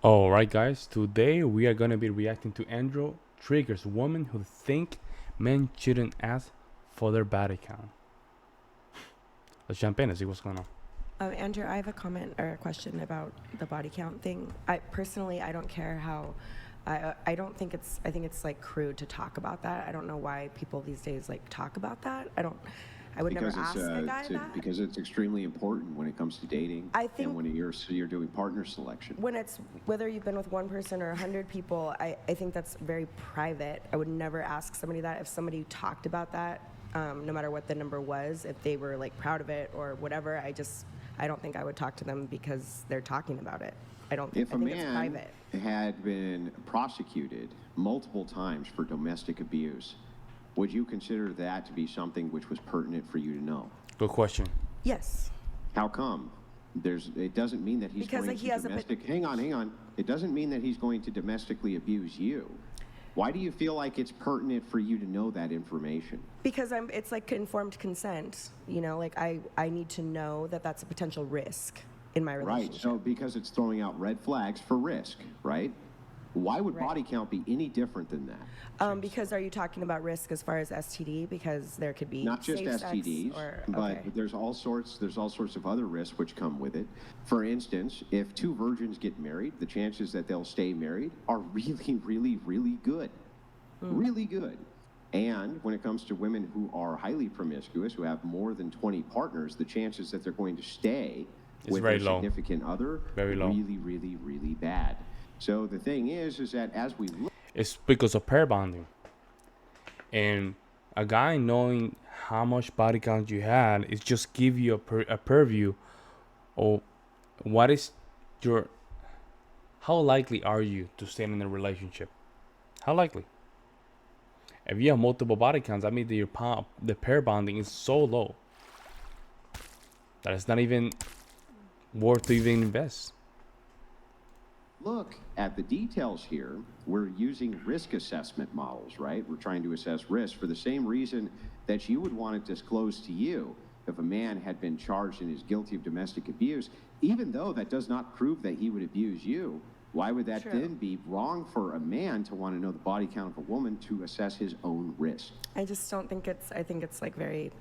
All right, guys. Today we are gonna be reacting to Andrew triggers women who think men shouldn't ask for their body count. Let's jump in and see what's going on. Andrew, I have a comment or a question about the body count thing. I don't care how. I don't think it's. I think it's like crude to talk about that. I don't know why people these days like talk about that. I would never ask a guy that. Because it's extremely important when it comes to dating. I think and when you're doing partner selection. when it's whether you've been with one person or 100 people, I think that's very private. I would never ask somebody that. If somebody talked about that, no matter what the number was, if they were like proud of it or whatever, I don't think I would talk to them because they're talking about it. I don't think, If I a think it's man private. had been prosecuted multiple times for domestic abuse, would you consider that to be something which was pertinent for you to know? Good question. Yes. How come? It doesn't mean that he's Because, going like, he to has a domestic. Hang on. It doesn't mean that he's going to domestically abuse you. Why do you feel like it's pertinent for you to know that information? Because it's like informed consent, like I need to know that that's a potential risk in my relationship. Right, so because it's throwing out red flags for risk, right? Why would Right. body count be any different than that? Because are you talking about risk as far as STD? Because there could be Not just safe sex STDs, but okay. there's all sorts of other risks which come with it. For instance, if two virgins get married, the chances that they'll stay married are really, really, really good. Really good. And when it comes to women who are highly promiscuous, who have more than 20 partners, the chances that they're going to stay It's with very their low. significant other Very low. really, really, really bad. So the thing is that as we look, It's because of pair bonding. And a guy knowing how much body count you had is just give you a purview of what is your, how likely are you to stay in a relationship? How likely? If you have multiple body counts, that means that the pair bonding is so low that it's not even worth to even invest. look at the details here, we're using risk assessment models, right? We're trying to assess risk for the same reason that you would want to disclose to you if a man had been charged and is guilty of domestic abuse, even though that does not prove that he would abuse you. Why would that True. then be wrong for a man to want to know the body count of a woman to assess his own risk? I just don't think I think it's like very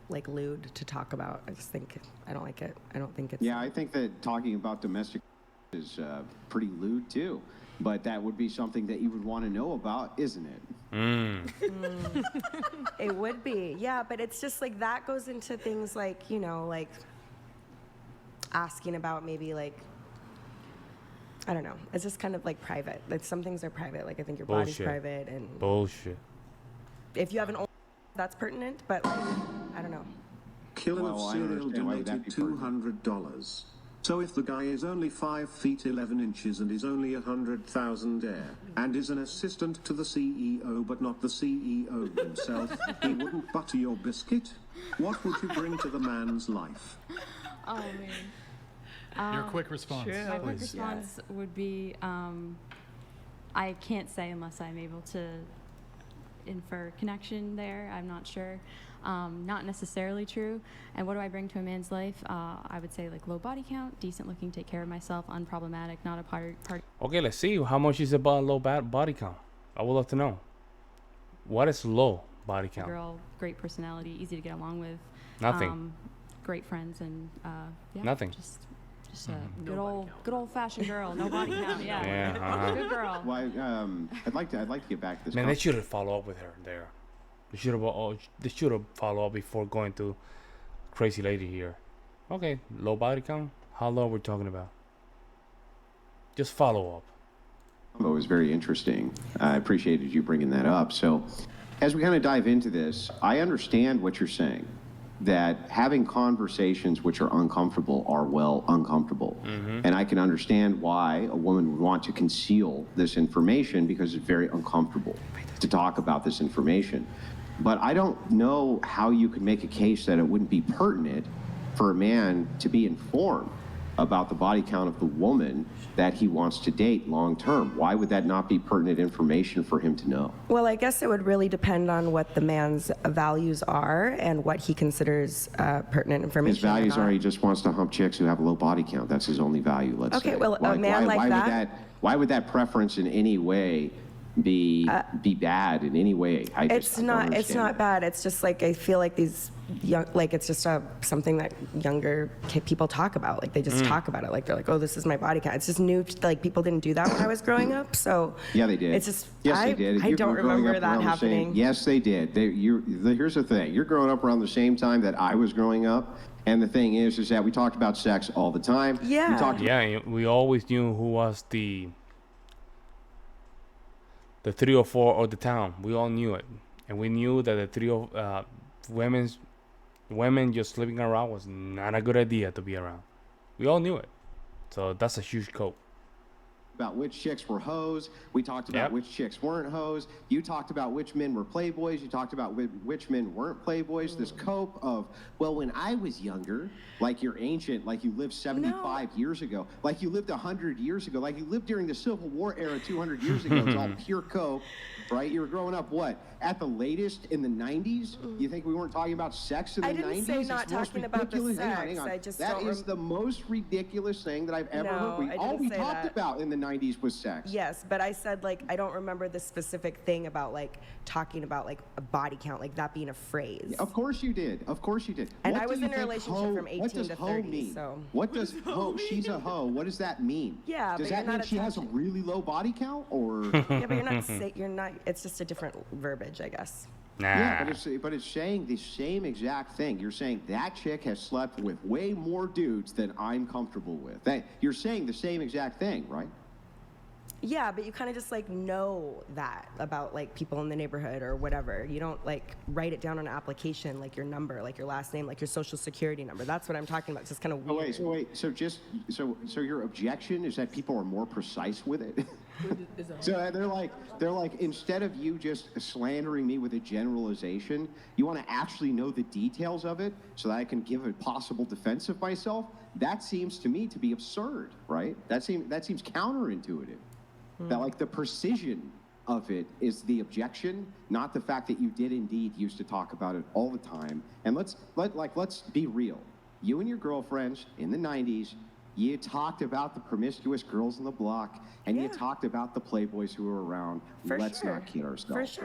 like lewd to talk about. I don't like it. I don't think it's Yeah, I think that talking about domestic is pretty lewd too, but that would be something that you would want to know about, isn't it? It would be. Yeah, but it's just like that goes into things like, like asking about maybe like I don't know. It's just kind of like private. Like some things are private. Like I think your body's Bullshit. private, and Bullshit. if you have an old, that's pertinent. But like, I don't know. Killer Well, of I Cereal understand why that'd be donated $200. So if the guy is only 5 feet 11 inches and is only 100,000 air, and is an assistant to the CEO but not the CEO himself, he wouldn't butter your biscuit? What would you bring to the man's life? Oh man. Your quick response, My quick please. response would be, I can't say unless I'm able to infer connection there. I'm not sure. Not necessarily true. And what do I bring to a man's life? I would say like low body count, decent looking, take care of myself, unproblematic, not a party Okay, let's see how much is about low body count. I would love to know. What is low body count? girl, great personality, easy to get along with. Nothing. Great friends and yeah. Nothing. Just a good old fashioned girl, no body count. Yeah. Yeah, uh-huh. Good girl. Well, I'd like to get back to this. Man, they should have followed up with her there. They should have followed up before going to crazy lady here. Okay, low body count. How low we're talking about? Just follow up. It was very interesting. I appreciated you bringing that up. So, as we kind of dive into this, I understand what you're saying, that having conversations which are uncomfortable are, well, uncomfortable. And I can understand why a woman would want to conceal this information because it's very uncomfortable to talk about this information. But I don't know how you could make a case that it wouldn't be pertinent for a man to be informed about the body count of the woman that he wants to date long term? Why would that not be pertinent information for him to know? Well, I guess it would really depend on what the man's values are and what he considers pertinent information. His values are he just wants to hump chicks who have a low body count. That's his only value, let's say. Okay, well, a man like that. Why would that preference in any way be bad in any way? It's not bad. It's just like I feel like these young, like it's just something that younger people talk about. Like they just talk about it. Like they're like, oh, this is my body count. It's just new. Like people didn't do that when I was growing up. So yeah, they did. It's just they did. I don't remember that happening. Yes, they did. Here's the thing. You're growing up around the same time that I was growing up. And the thing is that we talked about sex all the time. Yeah. We always knew who was the 3 or 4 of the town. We all knew it, and we knew that the 3 of women just sleeping around was not a good idea to be around. We all knew it, so that's a huge cope. About which chicks were hoes. We talked about which chicks weren't hoes. You talked about which men were playboys. You talked about which men weren't playboys. This cope of, well, when I was younger, like you're ancient, like you lived 75 years ago, like you lived 100 years ago, like you lived during the Civil War era 200 years ago. It's all pure cope, right? You were growing up, what, at the latest in the 90s? You think we weren't talking about sex in the 90s? I didn't say not talking about the sex. Hang on. I just that is the most ridiculous thing that I've ever heard. All we talked about in the 90s was sex. Yes, but I said, like, I don't remember the specific thing about, like, talking about, like, a body count, like that being a phrase. Of course you did. Of course you did. And I was in a relationship from 18 to 30, mean? so. What does hoe? She's a hoe. What does that mean? Yeah, does but that mean she has a really low body count, or? Yeah, but you're not. It's just a different verbiage, I guess. Nah. Yeah, but it's saying the same exact thing. You're saying that chick has slept with way more dudes than I'm comfortable with. You're saying the same exact thing, right? Yeah, but you kind of just like know that about like people in the neighborhood or whatever. You don't like write it down on an application like your number, like your last name, like your social security number. That's what I'm talking about. It's just kind of weird. So your objection is that people are more precise with it? So they're like instead of you just slandering me with a generalization, you want to actually know the details of it so that I can give a possible defense of myself. That seems to me to be absurd, right? That seems counterintuitive. That like the precision of it is the objection, not the fact that you did indeed used to talk about it all the time. And let's be real. You and your girlfriends in the 90s, you talked about the promiscuous girls on the block, and you talked about the playboys who were around. Let's not kid ourselves.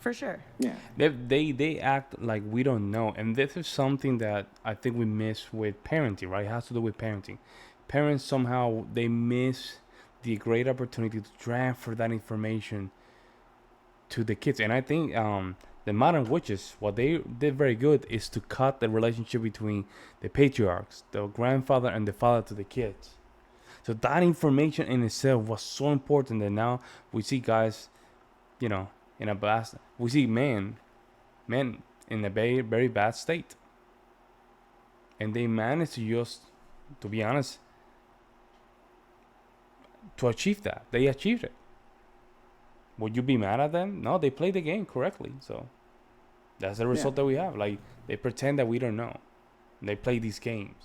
For sure. Yeah. They act like we don't know, and this is something that I think we miss with parenting, right? It has to do with parenting. Parents somehow they miss the great opportunity to transfer that information to the kids, and I think the modern witches, what they did very good is to cut the relationship between the patriarchs, the grandfather and the father to the kids. So that information in itself was so important that now we see guys, in a bad, we see men in a very, very bad state. And they managed to just, to be honest, to achieve that. They achieved it. Would you be mad at them? No, they played the game correctly. So that's the result that we have. Like, they pretend that we don't know. They play these games.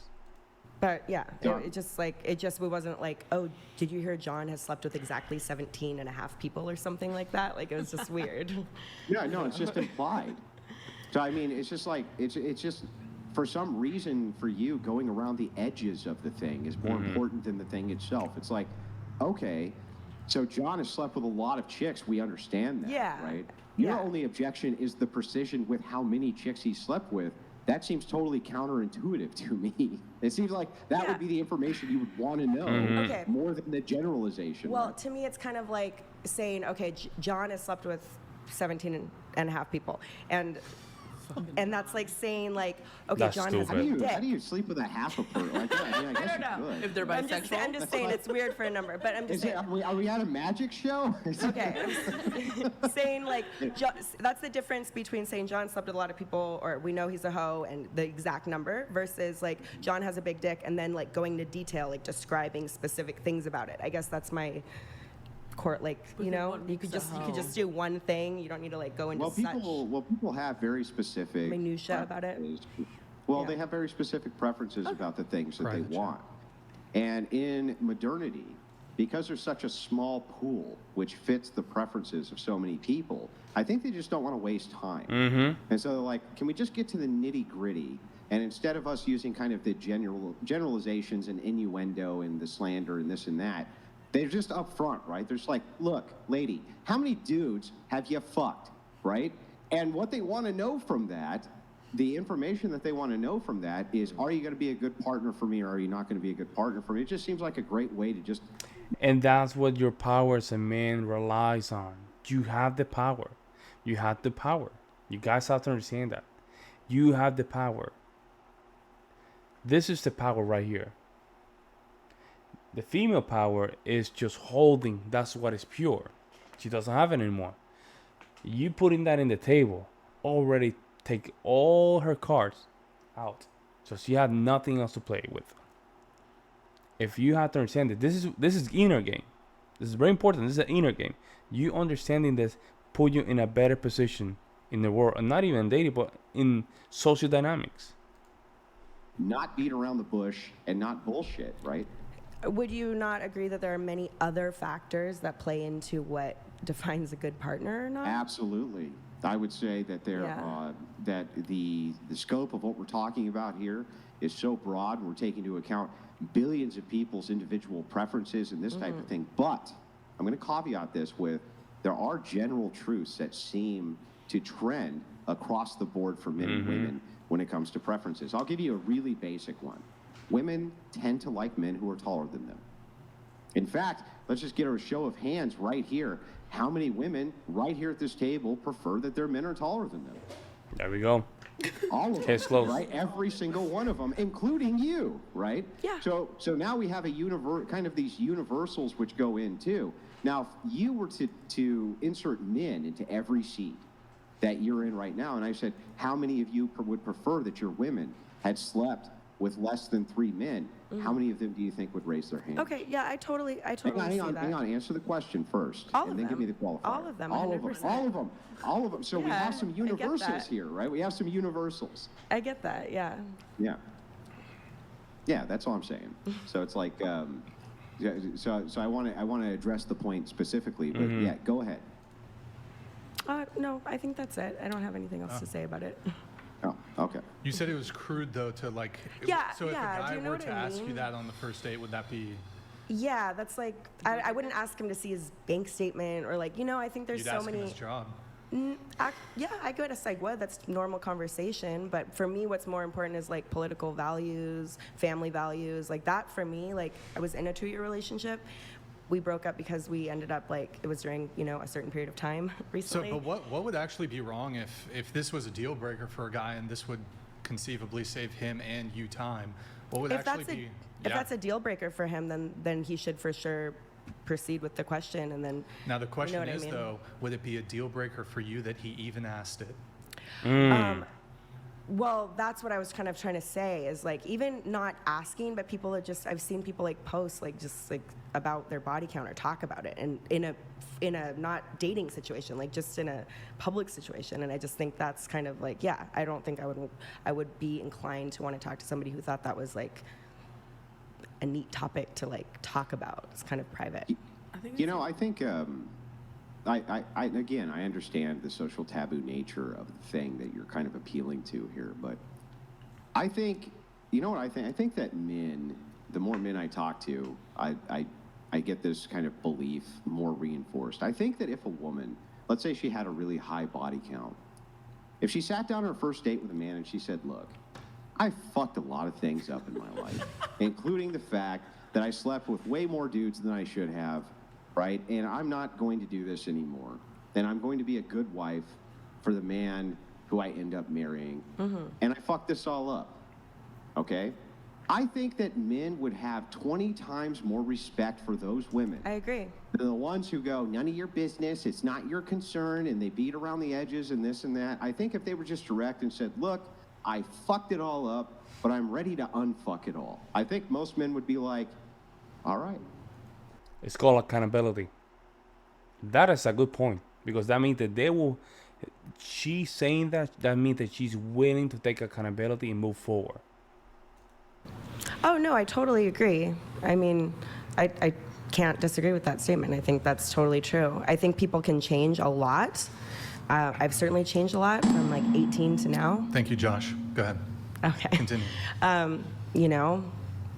But yeah, it wasn't like, oh, did you hear John has slept with exactly 17 and a half people or something like that? Like, it was just weird. Yeah, no, it's just implied. So, I mean, it's just like, it's just, for some reason, for you, going around the edges of the thing is more important than the thing itself. It's like, okay, so John has slept with a lot of chicks. We understand that, right? Your only objection is the precision with how many chicks he slept with. That seems totally counterintuitive to me. It seems like that would be the information you would want to know more than the generalization. Well, to me, it's kind of like saying, okay, John has slept with 17 and a half people. And that's like saying, like, okay, that's John stupid. has a big dick. How do you sleep with a half a person like that? I mean, I guess don't know. you could. If they're bisexual. I'm just saying it's weird for a number, but I'm just saying. Are we at a magic show? Okay. Saying, like, that's the difference between saying John slept with a lot of people, or we know he's a hoe, and the exact number, versus, like, John has a big dick, and then, like, going into detail, like, describing specific things about it. I guess that's my court, like, you could just do one thing. You don't need to, like, go into people have very specific minutia about it. Well, they have very specific preferences about the things that they want. And in modernity, because there's such a small pool which fits the preferences of so many people, I think they just don't want to waste time. And so they're like, can we just get to the nitty gritty? And instead of us using kind of the generalizations and innuendo and the slander and this and that, they're just upfront, right? They're just like, look, lady, how many dudes have you fucked, right? And what they want to know from that, the information that they want to know from that is, are you going to be a good partner for me, or are you not going to be a good partner for me? It just seems like a great way to just... And that's what your power as a man relies on. You have the power. You have the power. You guys have to understand that. You have the power. This is the power right here. The female power is just holding. That's what is pure. She doesn't have it anymore. You putting that in the table already take all her cards out. So she had nothing else to play with. If you have to understand that this is inner game. This is very important. This is an inner game. You understanding this put you in a better position in the world, and not even in dating, but in social dynamics. Not beat around the bush and not bullshit, right? Would you not agree that there are many other factors that play into what defines a good partner or not? Absolutely. I would say that that the scope of what we're talking about here is so broad. We're taking into account billions of people's individual preferences and this type of thing. But I'm going to caveat this with, there are general truths that seem to trend across the board for men and women when it comes to preferences. I'll give you a really basic one. Women tend to like men who are taller than them. In fact, let's just get a show of hands right here. How many women right here at this table prefer that their men are taller than them? There we go. All of Case them, closed. right? Every single one of them, including you, right? Yeah. So now we have a kind of these universals which go in too. Now, if you were to insert men into every seat that you're in right now, and I said, how many of you would prefer that your women had slept with less than 3 men? How many of them do you think would raise their hand? Okay, yeah, I totally see that. Hang on. Answer the question first, All and of then give me them. the qualifier. All of them, All of them. 100%. All of them. So we Yeah, have some I get universals that. here, right? We have some universals. I get that, yeah. Yeah, that's all I'm saying. So it's like, so I want to address the point specifically, but yeah, go ahead. No, I think that's it. I don't have anything else to say about it. Oh, okay. You said it was crude though to like. Yeah, So if yeah, a do guy you know were what to I ask you mean? that on the first date, would that be? Yeah, that's like, I wouldn't ask him to see his bank statement or like, I think there's You'd so ask many. him his job. Yeah, I guess I would. That's normal conversation. But for me, what's more important is like political values, family values. Like that for me, like I was in a 2-year relationship. We broke up because we ended up like, it was during, a certain period of time So, recently. but what would actually be wrong if this was a deal breaker for a guy and this would conceivably save him and you time? What would if actually that's a, be? if that's a deal breaker for him, then he should for sure proceed with the question and then. Now the question what I is mean? though, would it be a deal breaker for you that he even asked it? Well, that's what I was kind of trying to say is like, even not asking, but people are just, I've seen people like post like just like about their body count or talk about it, and in a not dating situation, like just in a public situation. And I just think that's kind of like, yeah, I don't think I would be inclined to want to talk to somebody who thought that was like a neat topic to like talk about. It's kind of private. I think I understand the social taboo nature of the thing that you're kind of appealing to here, but I think, I think that men, the more men I talk to, I get this kind of belief more reinforced. I think that if a woman, let's say she had a really high body count, if she sat down on her first date with a man and she said, look, I fucked a lot of things up in my life, including the fact that I slept with way more dudes than I should have, right? And I'm not going to do this anymore. And I'm going to be a good wife for the man who I end up marrying. And I fucked this all up, okay? I think that men would have 20 times more respect for those women. I agree. The ones who go, none of your business, it's not your concern, and they beat around the edges and this and that. I think if they were just direct and said, look, I fucked it all up, but I'm ready to unfuck it all, I think most men would be like, all right. It's called accountability. That is a good point, because that means that she's saying that means that she's willing to take accountability and move forward. Oh, no, I totally agree. I mean, I can't disagree with that statement. I think that's totally true. I think people can change a lot. I've certainly changed a lot from like 18 to now. Thank you, Josh. Go ahead. Okay. Continue. You know,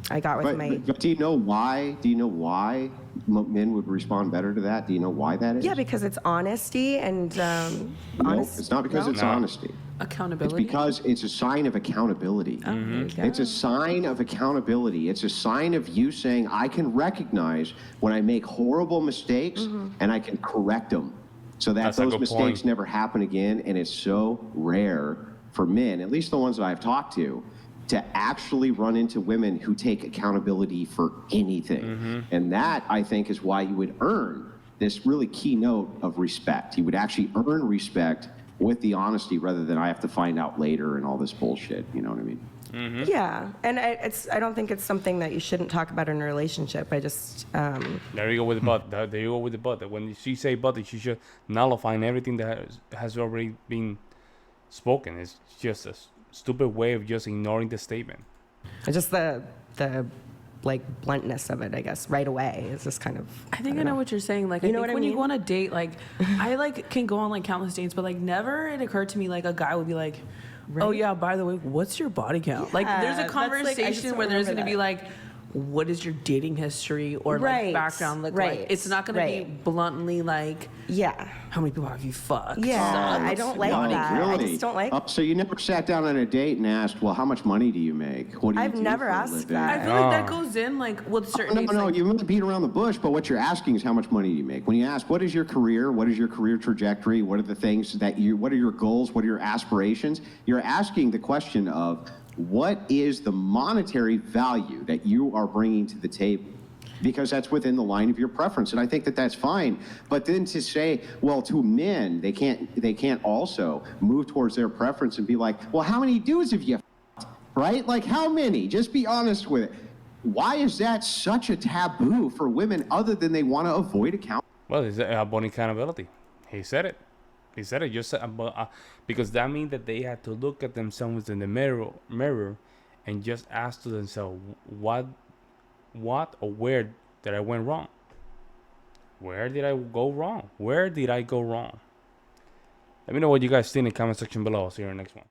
I got with my. But do you know why? Do you know why men would respond better to that? Do you know why that is? Yeah, because it's honesty and No, honest. it's not because no? it's honesty. Accountability. It's because it's a sign of accountability. Oh, there you go. It's a sign of accountability. It's a sign of you saying, I can recognize when I make horrible mistakes and I can correct them so that That's a those good mistakes point. never happen again. And it's so rare for men, at least the ones that I've talked to actually run into women who take accountability for anything. And that, I think, is why you would earn this really key note of respect. You would actually earn respect with the honesty rather than I have to find out later and all this bullshit. You know what I mean? Yeah, and I don't think it's something that you shouldn't talk about in a relationship. I just There you go with the but. There you go with the but. When she say but, she should nullify everything that has already been spoken. It's just a stupid way of just ignoring the statement. just the like bluntness of it, I guess, right away is just kind of. I think I know what you're saying. Like, I You know think what I when you mean? go on a date, like, I like can go on like countless dates, but like never it occurred to me like a guy would be like, oh yeah, by the way, what's your body count? Like, there's Yeah, a that's, like, I just conversation don't where there's remember gonna be that. like, what is your dating history or Right, like background look right, like? It's not gonna be right. bluntly like, Yeah. how many people have you fucked? Yeah, So, I don't like Wow, that. I really? just don't like. So you never sat down on a date and asked, well, how much money do you make? What do you I've do never for a asked living? that. I feel like that Oh. goes in like with certain No, dates. no, like, you might beat around the bush, but what you're asking is how much money do you make? When you ask, what is your career? What is your career trajectory? What are the things that what are your goals? What are your aspirations? You're asking the question of what is the monetary value that you are bringing to the table? Because that's within the line of your preference, and I think that that's fine. But then to say, well, to men, they can't also move towards their preference and be like, well, how many dudes have you f***ed? Right? Like, how many? Just be honest with it. Why is that such a taboo for women other than they want to avoid account? Well, it's about accountability. He said it. He said it just because that means that they had to look at themselves in the mirror and just ask to themselves, what or where did I went wrong? Where did I go wrong? Where did I go wrong? Let me know what you guys think in the comment section below. I'll see you in the next one.